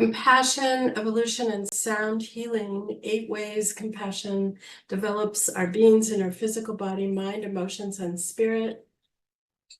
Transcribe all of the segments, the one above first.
Compassion, evolution, and sound healing, 8 ways compassion develops our beings in our physical body, mind, emotions, and spirit.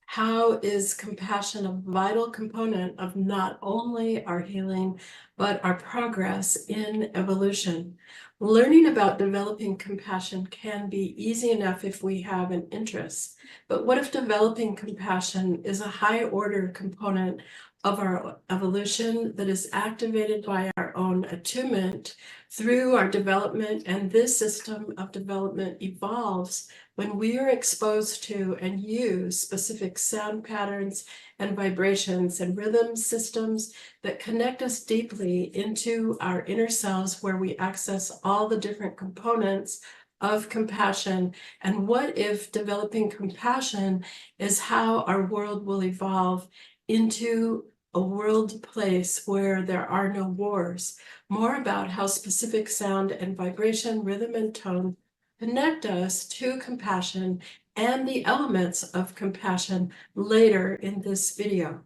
How is compassion a vital component of not only our healing, but our progress in evolution? Learning about developing compassion can be easy enough if we have an interest. But what if developing compassion is a high order component of our evolution that is activated by our own attunement through our development, and this system of development evolves when we are exposed to and use specific sound patterns and vibrations and rhythm systems that connect us deeply into our inner selves, where we access all the different components of compassion. And what if developing compassion is how our world will evolve into a world place where there are no wars? More about how specific sound and vibration, rhythm, and tone connect us to compassion and the elements of compassion later in this video.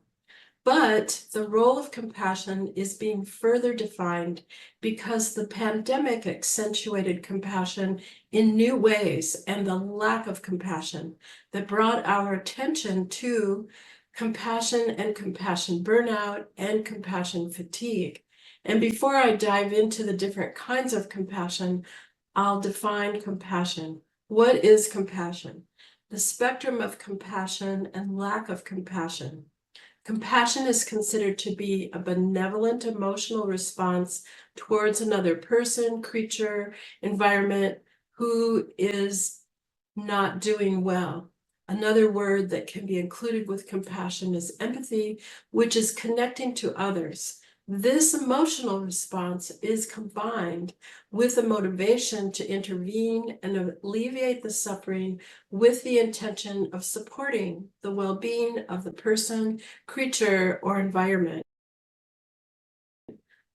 But the role of compassion is being further defined because the pandemic accentuated compassion in new ways, and the lack of compassion that brought our attention to compassion and compassion burnout and compassion fatigue. And before I dive into the different kinds of compassion, I'll define compassion. What is compassion? The spectrum of compassion and lack of compassion. Compassion is considered to be a benevolent emotional response towards another person, creature, environment who is not doing well. Another word that can be included with compassion is empathy, which is connecting to others. This emotional response is combined with a motivation to intervene and alleviate the suffering with the intention of supporting the well-being of the person, creature, or environment.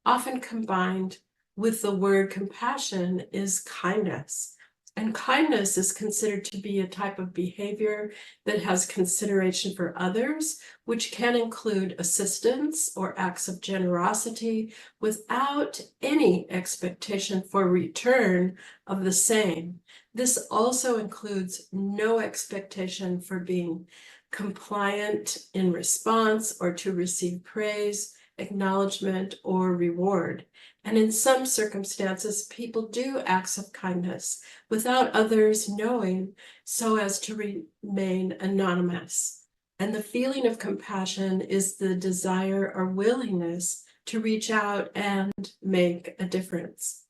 Often combined with the word compassion is kindness. And kindness is considered to be a type of behavior that has consideration for others, which can include assistance or acts of generosity without any expectation for return of the same. This also includes no expectation for being compliant in response or to receive praise, acknowledgement, or reward. And in some circumstances, people do acts of kindness without others knowing, so as to remain anonymous. And the feeling of compassion is the desire or willingness to reach out and make a difference.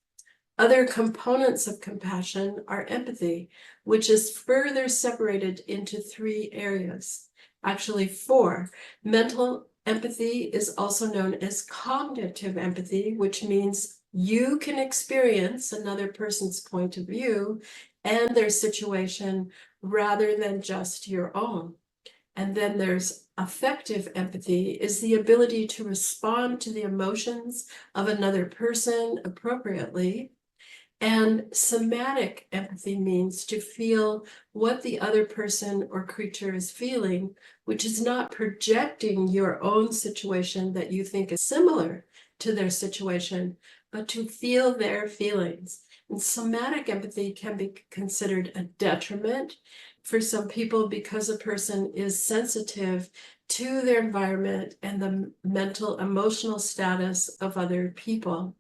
Other components of compassion are empathy, which is further separated into 3 areas, actually 4. Mental empathy is also known as cognitive empathy, which means you can experience another person's point of view and their situation rather than just your own. And then there's affective empathy, is the ability to respond to the emotions of another person appropriately. And somatic empathy means to feel what the other person or creature is feeling, which is not projecting your own situation that you think is similar to their situation, but to feel their feelings. And somatic empathy can be considered a detriment for some people because a person is sensitive to their environment and the mental, emotional status of other people.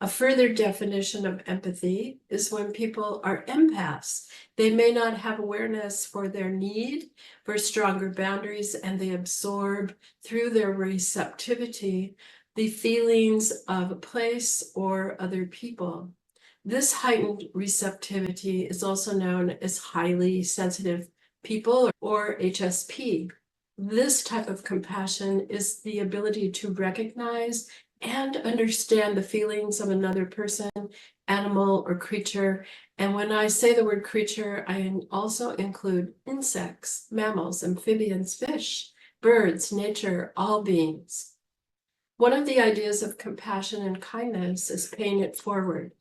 A further definition of empathy is when people are empaths. They may not have awareness for their need for stronger boundaries, and they absorb through their receptivity the feelings of a place or other people. This heightened receptivity is also known as highly sensitive people, or HSP. This type of compassion is the ability to recognize and understand the feelings of another person, animal, or creature. And when I say the word creature, I also include insects, mammals, amphibians, fish, birds, nature, all beings. One of the ideas of compassion and kindness is paying it forward.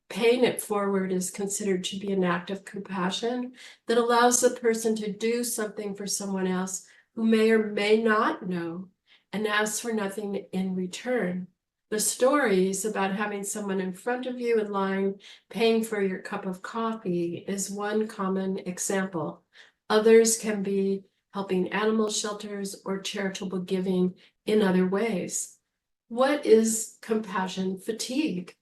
Paying it forward is considered to be an act of compassion that allows the person to do something for someone else who may or may not know and asks for nothing in return. The stories about having someone in front of you in line paying for your cup of coffee is one common example. Others can be helping animal shelters or charitable giving in other ways. What is compassion fatigue?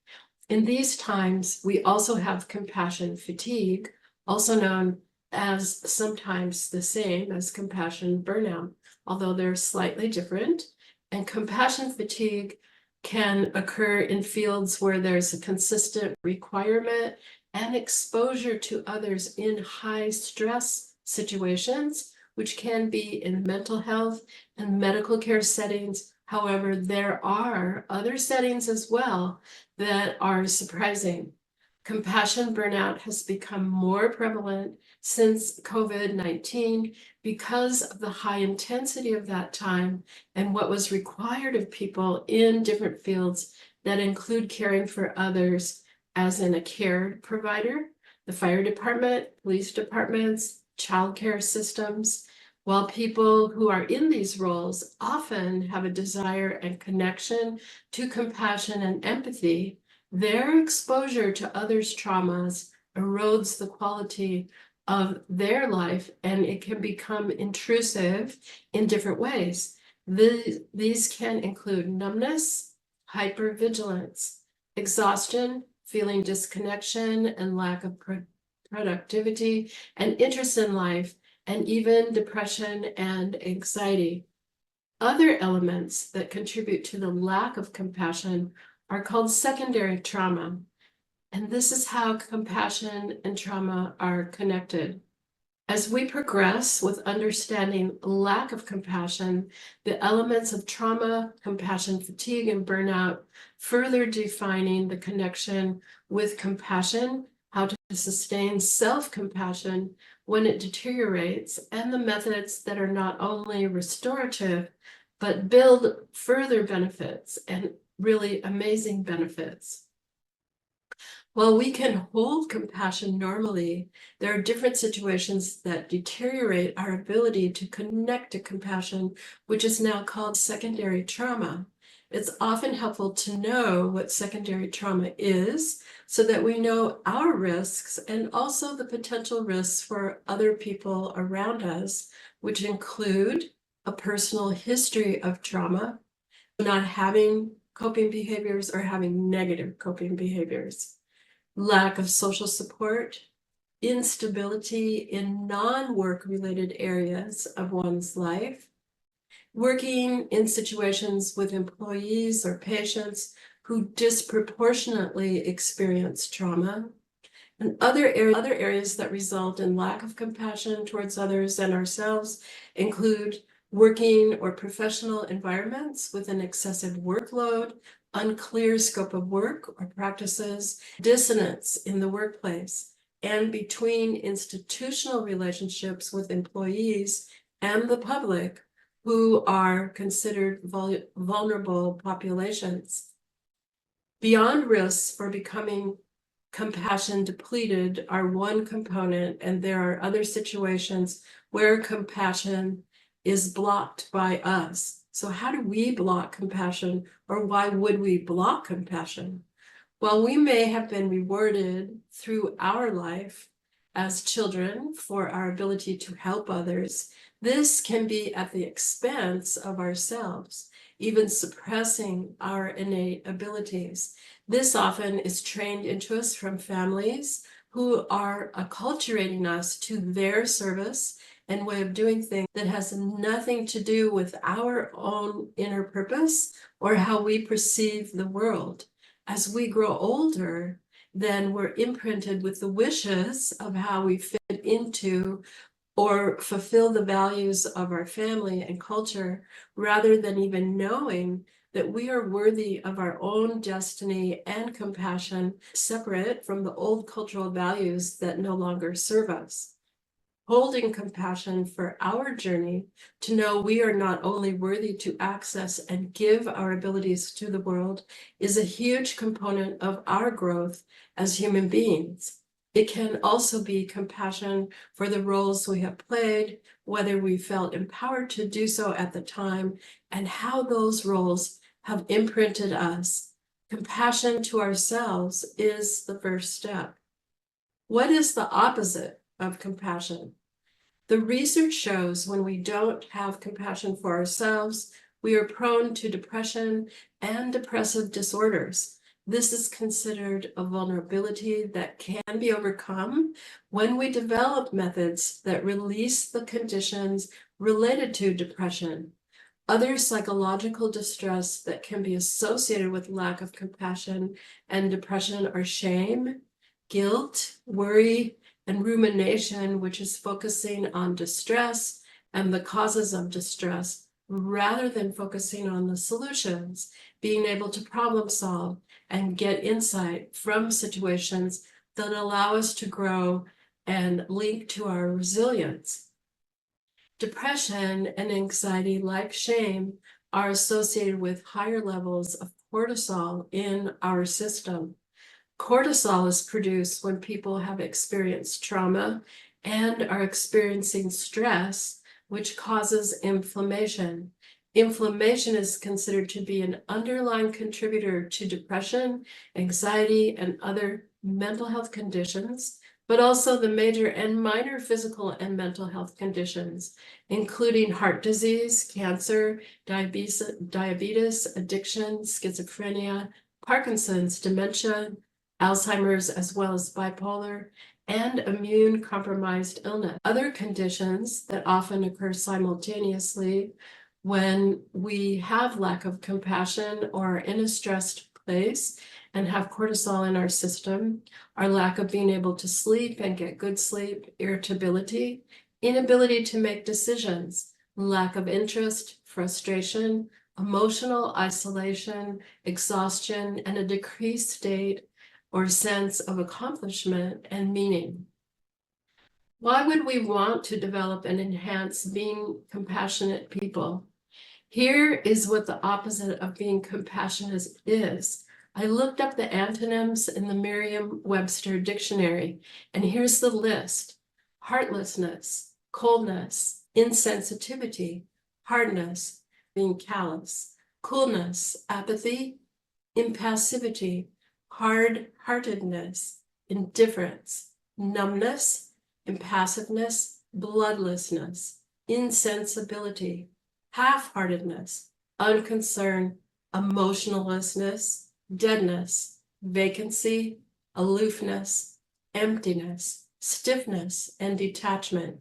In these times, we also have compassion fatigue, also known as sometimes the same as compassion burnout, although they're slightly different. And compassion fatigue can occur in fields where there's a consistent requirement and exposure to others in high stress situations, which can be in mental health and medical care settings. However, there are other settings as well that are surprising. Compassion burnout has become more prevalent since COVID-19 because of the high intensity of that time and what was required of people in different fields that include caring for others, as in a care provider, the fire department, police departments, childcare systems. While people who are in these roles often have a desire and connection to compassion and empathy, their exposure to others' traumas erodes the quality of their life, and it can become intrusive in different ways. These can include numbness, hypervigilance, exhaustion, feeling disconnection and lack of productivity and interest in life, and even depression and anxiety. Other elements that contribute to the lack of compassion are called secondary trauma. And this is how compassion and trauma are connected. As we progress with understanding lack of compassion, the elements of trauma, compassion fatigue, and burnout, further defining the connection with compassion, how to sustain self-compassion when it deteriorates, and the methods that are not only restorative, but build further benefits and really amazing benefits. While we can hold compassion normally, there are different situations that deteriorate our ability to connect to compassion, which is now called secondary trauma. It's often helpful to know what secondary trauma is so that we know our risks and also the potential risks for other people around us, which include a personal history of trauma, not having coping behaviors or having negative coping behaviors, lack of social support, instability in non-work related areas of one's life, working in situations with employees or patients who disproportionately experience trauma, and other areas that result in lack of compassion towards others and ourselves include working or professional environments with an excessive workload, unclear scope of work or practices, dissonance in the workplace, and between institutional relationships with employees and the public who are considered vulnerable populations. Beyond risks for becoming compassion depleted are one component, and there are other situations where compassion is blocked by us. So how do we block compassion, or why would we block compassion? Well, we may have been rewarded through our life as children for our ability to help others. This can be at the expense of ourselves, even suppressing our innate abilities. This often is trained into us from families who are acculturating us to their service and way of doing things that has nothing to do with our own inner purpose or how we perceive the world. As we grow older, then we're imprinted with the wishes of how we fit into or fulfill the values of our family and culture, rather than even knowing that we are worthy of our own destiny and compassion, separate from the old cultural values that no longer serve us. Holding compassion for our journey to know we are not only worthy to access and give our abilities to the world is a huge component of our growth as human beings. It can also be compassion for the roles we have played, whether we felt empowered to do so at the time, and how those roles have imprinted us, compassion to ourselves is the first step. What is the opposite of compassion? The research shows when we don't have compassion for ourselves, we are prone to depression and depressive disorders. This is considered a vulnerability that can be overcome when we develop methods that release the conditions related to depression. Other psychological distress that can be associated with lack of compassion and depression are shame, guilt, worry, and rumination, which is focusing on distress and the causes of distress rather than focusing on the solutions, being able to problem solve and get insight from situations that allow us to grow and link to our resilience. Depression and anxiety, like shame, are associated with higher levels of cortisol in our system. Cortisol is produced when people have experienced trauma and are experiencing stress, which causes inflammation. Inflammation is considered to be an underlying contributor to depression, anxiety, and other mental health conditions, but also the major and minor physical and mental health conditions, including heart disease, cancer, diabetes, addiction, schizophrenia, Parkinson's, dementia, Alzheimer's, as well as bipolar and immune-compromised illness. Other conditions that often occur simultaneously when we have lack of compassion or are in a stressed place and have cortisol in our system are lack of being able to sleep and get good sleep, irritability, inability to make decisions, lack of interest, frustration, emotional isolation, exhaustion, and a decreased state or sense of accomplishment and meaning. Why would we want to develop and enhance being compassionate people? Here is what the opposite of being compassionate is. I looked up the antonyms in the Merriam-Webster dictionary, and here's the list: heartlessness, coldness, insensitivity, hardness, being callous, coolness, apathy, impassivity, hard-heartedness, indifference, numbness, impassiveness, bloodlessness, insensibility, half-heartedness, unconcern, emotionlessness, deadness, vacancy, aloofness, emptiness, stiffness, and detachment.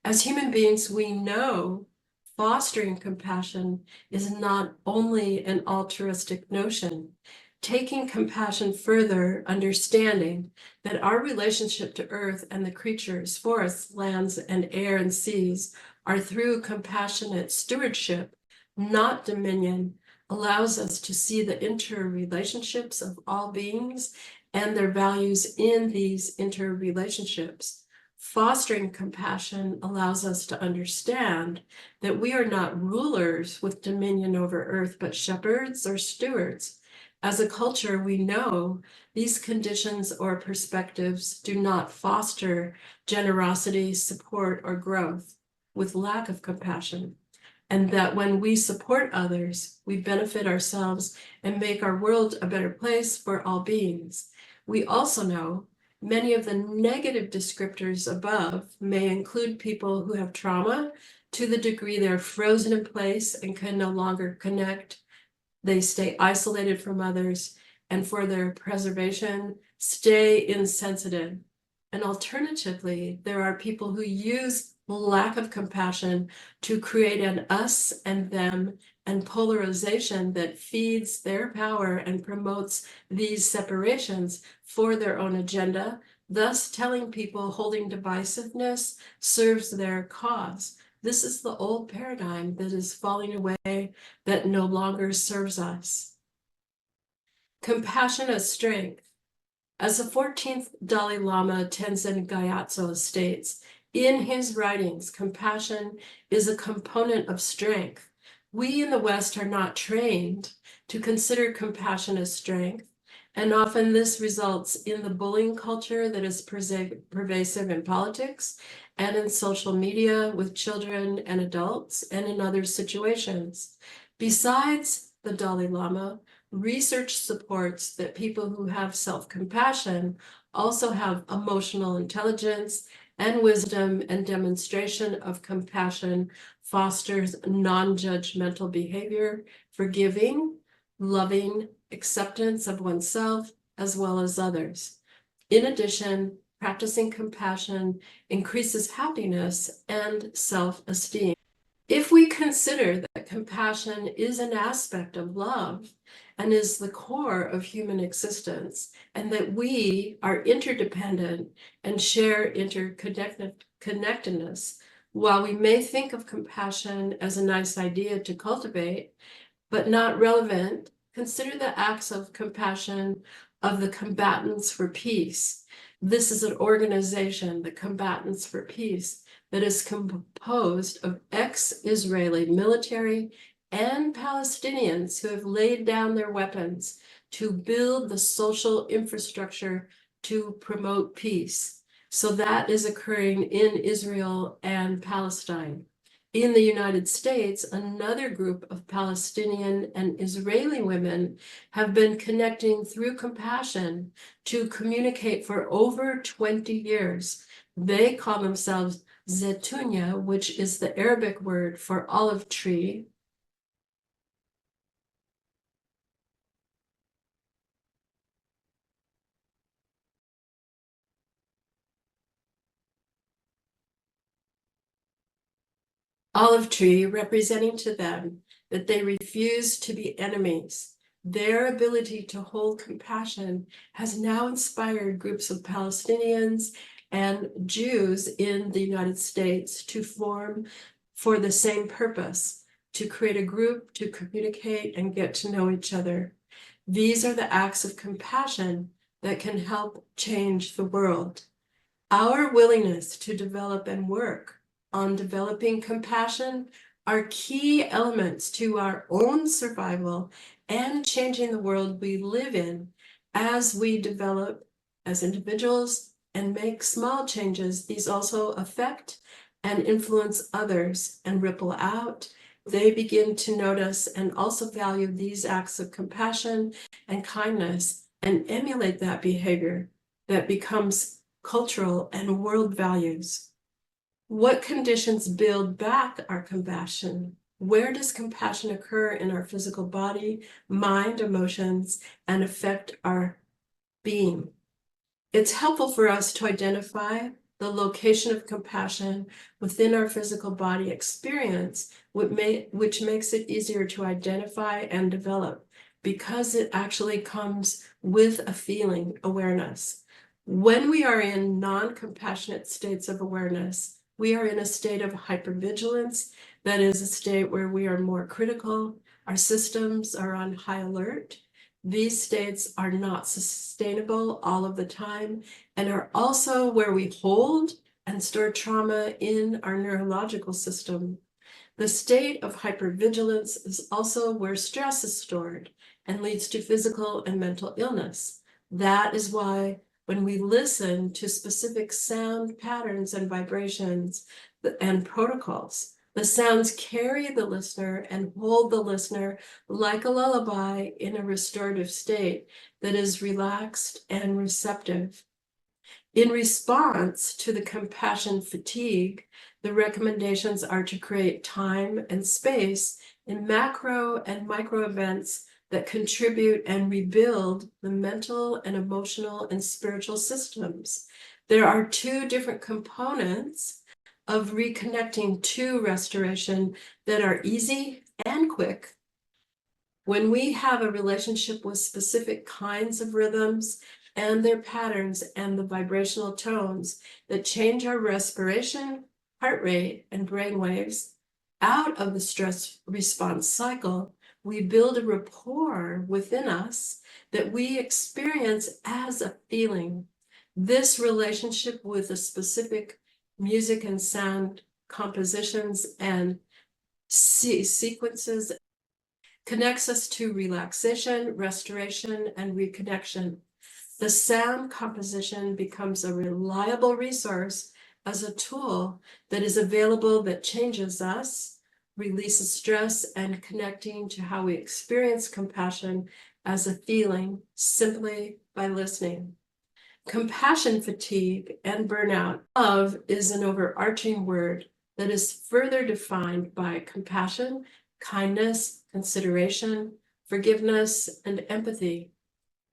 As human beings, we know fostering compassion is not only an altruistic notion. Taking compassion further, understanding that our relationship to Earth and the creatures, forests, lands, and air and seas are through compassionate stewardship, not dominion, allows us to see the interrelationships of all beings and their values in these interrelationships. Fostering compassion allows us to understand that we are not rulers with dominion over Earth, but shepherds or stewards. As a culture, we know these conditions or perspectives do not foster generosity, support, or growth with lack of compassion, and that when we support others, we benefit ourselves and make our world a better place for all beings. We also know many of the negative descriptors above may include people who have trauma to the degree they're frozen in place and can no longer connect. They stay isolated from others, and for their preservation, stay insensitive. And alternatively, there are people who use lack of compassion to create an us and them and polarization that feeds their power and promotes these separations for their own agenda, thus telling people holding divisiveness serves their cause. This is the old paradigm that is falling away, that no longer serves us. Compassion as strength. As the 14th Dalai Lama Tenzin Gyatso states, in his writings, compassion is a component of strength. We in the West are not trained to consider compassion as strength, and often this results in the bullying culture that is pervasive in politics and in social media with children and adults and in other situations. Besides the Dalai Lama, research supports that people who have self-compassion also have emotional intelligence and wisdom, and demonstration of compassion fosters non-judgmental behavior, forgiving, loving acceptance of oneself as well as others. In addition, practicing compassion increases happiness and self-esteem. If we consider that compassion is an aspect of love and is the core of human existence, and that we are interdependent and share interconnectedness, while we may think of compassion as a nice idea to cultivate, but not relevant, consider the acts of compassion of the Combatants for Peace. This is an organization, the Combatants for Peace, that is composed of ex-Israeli military and Palestinians who have laid down their weapons to build the social infrastructure to promote peace. So that is occurring in Israel and Palestine. In the United States, another group of Palestinian and Israeli women have been connecting through compassion to communicate for over 20 years. They call themselves Zetunya, which is the Arabic word for olive tree. Olive tree, representing to them that they refuse to be enemies. Their ability to hold compassion has now inspired groups of Palestinians and Jews in the United States to form for the same purpose, to create a group to communicate and get to know each other. These are the acts of compassion that can help change the world. Our willingness to develop and work on developing compassion are key elements to our own survival and changing the world we live in as we develop as individuals and make small changes. These also affect and influence others and ripple out. They begin to notice and also value these acts of compassion and kindness and emulate that behavior that becomes cultural and world values. What conditions build back our compassion? Where does compassion occur in our physical body, mind, emotions, and affect our being? It's helpful for us to identify the location of compassion within our physical body experience, which makes it easier to identify and develop, because it actually comes with a feeling awareness. When we are in non-compassionate states of awareness, we are in a state of hypervigilance. That is a state where we are more critical. Our systems are on high alert. These states are not sustainable all of the time and are also where we hold and store trauma in our neurological system. The state of hypervigilance is also where stress is stored and leads to physical and mental illness. That is why when we listen to specific sound patterns and vibrations and protocols, the sounds carry the listener and hold the listener like a lullaby in a restorative state that is relaxed and receptive. In response to the compassion fatigue, the recommendations are to create time and space in macro and micro events that contribute and rebuild the mental and emotional and spiritual systems. There are two different components of reconnecting to restoration that are easy and quick. When we have a relationship with specific kinds of rhythms and their patterns and the vibrational tones that change our respiration, heart rate, and brain waves out of the stress response cycle, we build a rapport within us that we experience as a feeling. This relationship with a specific music and sound compositions and sequences connects us to relaxation, restoration, and reconnection. The sound composition becomes a reliable resource as a tool that is available that changes us, releases stress, and connecting to how we experience compassion as a feeling simply by listening. Compassion fatigue and burnout. Love is an overarching word that is further defined by compassion, kindness, consideration, forgiveness, and empathy.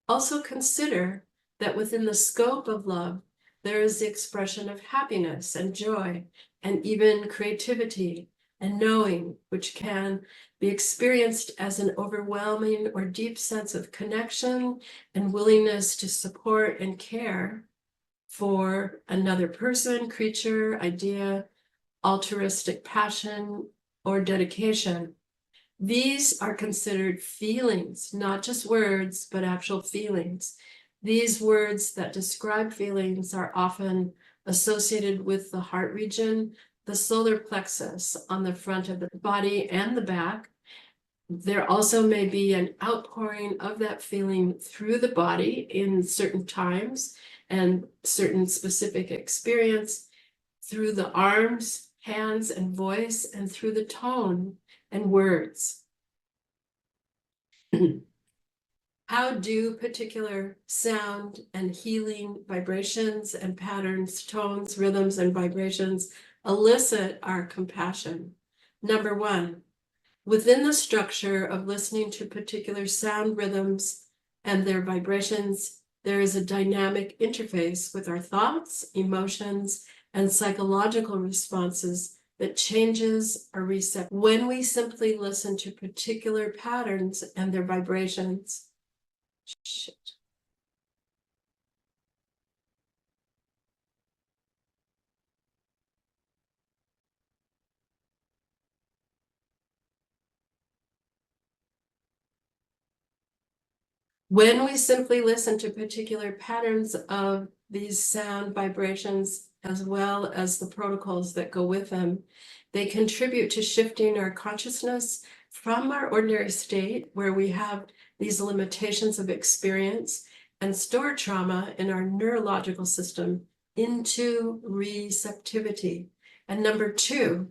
Also consider that within the scope of love, there is the expression of happiness and joy, and even creativity and knowing, which can be experienced as an overwhelming or deep sense of connection and willingness to support and care for another person, creature, idea, altruistic passion, or dedication. These are considered feelings, not just words, but actual feelings. These words that describe feelings are often associated with the heart region, the solar plexus on the front of the body and the back. There also may be an outpouring of that feeling through the body in certain times and certain specific experience, through the arms, hands, and voice, and through the tone and words. How do particular sound and healing vibrations and patterns, tones, rhythms, and vibrations elicit our compassion? Number one, within the structure of listening to particular sound rhythms and their vibrations, there is a dynamic interface with our thoughts, emotions, and psychological responses that changes our receptivity. When we simply listen to particular patterns and their vibrations, when we simply listen to particular patterns of these sound vibrations, as well as the protocols that go with them, they contribute to shifting our consciousness from our ordinary state, where we have these limitations of experience and store trauma in our neurological system, into receptivity. And number two,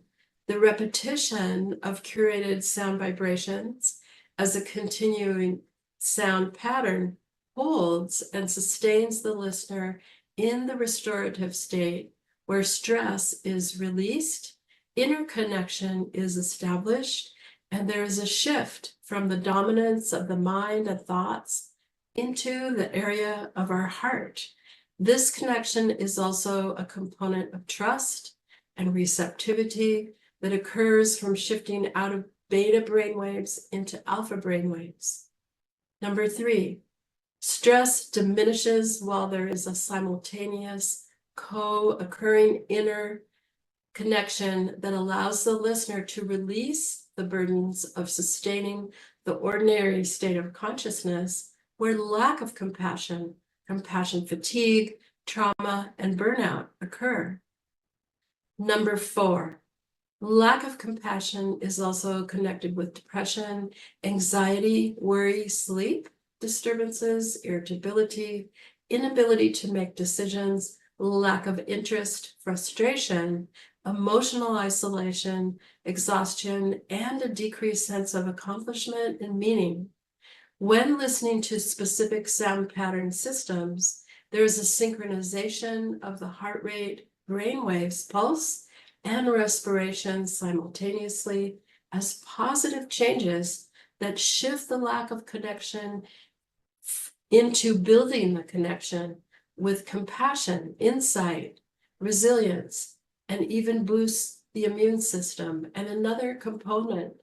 the repetition of curated sound vibrations as a continuing sound pattern holds and sustains the listener in the restorative state, where stress is released, interconnection is established, and there is a shift from the dominance of the mind and thoughts into the area of our heart. This connection is also a component of trust and receptivity that occurs from shifting out of beta brainwaves into alpha brainwaves. Number three, stress diminishes while there is a simultaneous co-occurring inner connection that allows the listener to release the burdens of sustaining the ordinary state of consciousness, where lack of compassion, compassion fatigue, trauma, and burnout occur. Number four, lack of compassion is also connected with depression, anxiety, worry, sleep disturbances, irritability, inability to make decisions, lack of interest, frustration, emotional isolation, exhaustion, and a decreased sense of accomplishment and meaning. When listening to specific sound pattern systems, there is a synchronization of the heart rate, brain waves, pulse, and respiration simultaneously as positive changes that shift the lack of connection into building the connection with compassion, insight, resilience, and even boosts the immune system. And another component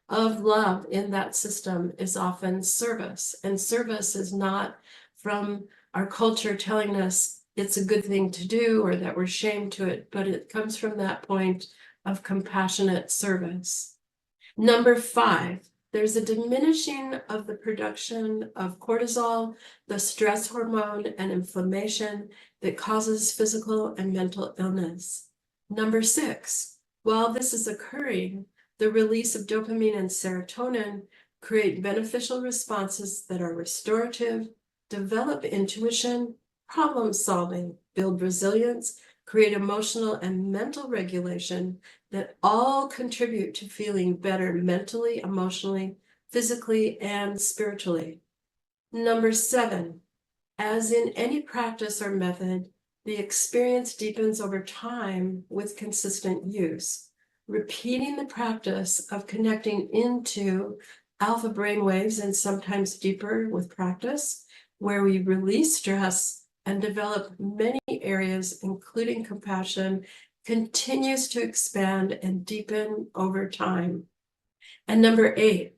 of love in that system is often service. And service is not from our culture telling us it's a good thing to do or that we're shamed to it, but it comes from that point of compassionate service. Number five, there's a diminishing of the production of cortisol, the stress hormone, and inflammation that causes physical and mental illness. Number six, while this is occurring, the release of dopamine and serotonin create beneficial responses that are restorative, develop intuition, problem solving, build resilience, create emotional and mental regulation that all contribute to feeling better mentally, emotionally, physically, and spiritually. Number 7, as in any practice or method, the experience deepens over time with consistent use. Repeating the practice of connecting into alpha brainwaves and sometimes deeper with practice, where we release stress and develop many areas, including compassion, continues to expand and deepen over time. And number 8,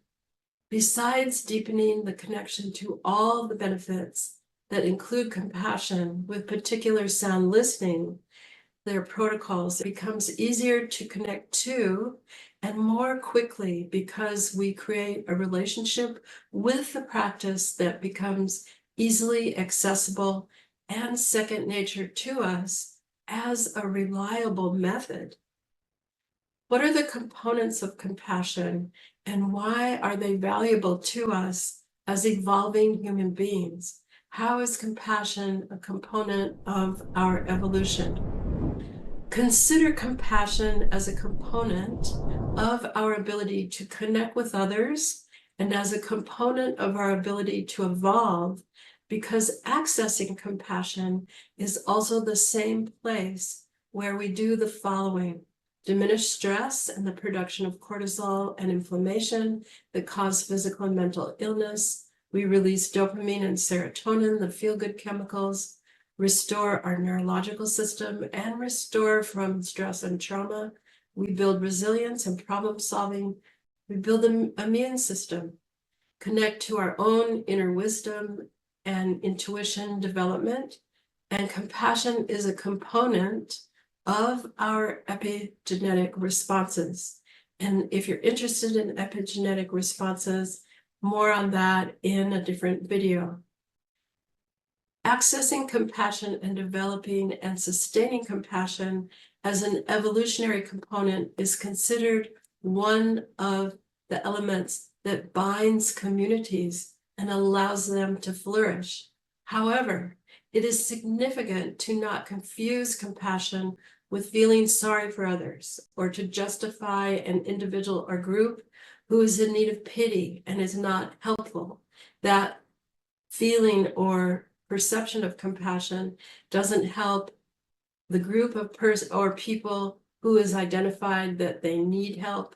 besides deepening the connection to all the benefits that include compassion with particular sound listening, their protocols, it becomes easier to connect to and more quickly because we create a relationship with the practice that becomes easily accessible and second nature to us as a reliable method. What are the components of compassion and why are they valuable to us as evolving human beings? How is compassion a component of our evolution? Consider compassion as a component of our ability to connect with others and as a component of our ability to evolve, because accessing compassion is also the same place where we do the following: diminish stress and the production of cortisol and inflammation that cause physical and mental illness. We release dopamine and serotonin, the feel-good chemicals, restore our neurological system, and restore from stress and trauma. We build resilience and problem solving. We build the immune system, connect to our own inner wisdom and intuition development. And compassion is a component of our epigenetic responses. And if you're interested in epigenetic responses, more on that in a different video. Accessing compassion and developing and sustaining compassion as an evolutionary component is considered one of the elements that binds communities and allows them to flourish. However, it is significant to not confuse compassion with feeling sorry for others or to justify an individual or group who is in need of pity and is not helpful. That feeling or perception of compassion doesn't help the group of or people who is identified that they need help,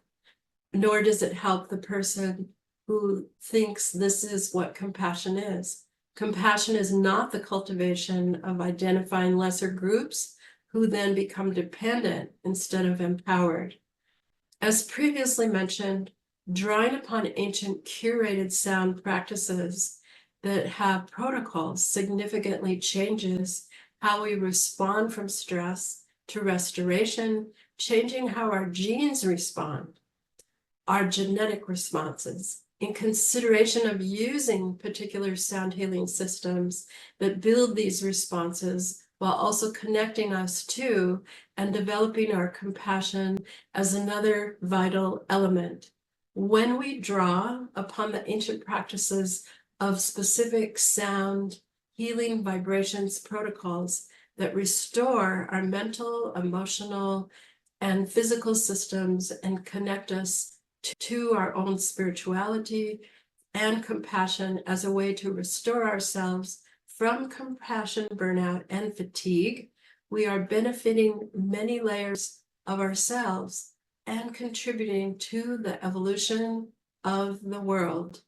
nor does it help the person who thinks this is what compassion is. Compassion is not the cultivation of identifying lesser groups who then become dependent instead of empowered. As previously mentioned, drawing upon ancient curated sound practices that have protocols significantly changes how we respond from stress to restoration, changing how our genes respond, our genetic responses, in consideration of using particular sound healing systems that build these responses while also connecting us to and developing our compassion as another vital element. When we draw upon the ancient practices of specific sound healing vibrations protocols that restore our mental, emotional, and physical systems and connect us to our own spirituality and compassion as a way to restore ourselves from compassion, burnout, and fatigue, we are benefiting many layers of ourselves and contributing to the evolution of the world.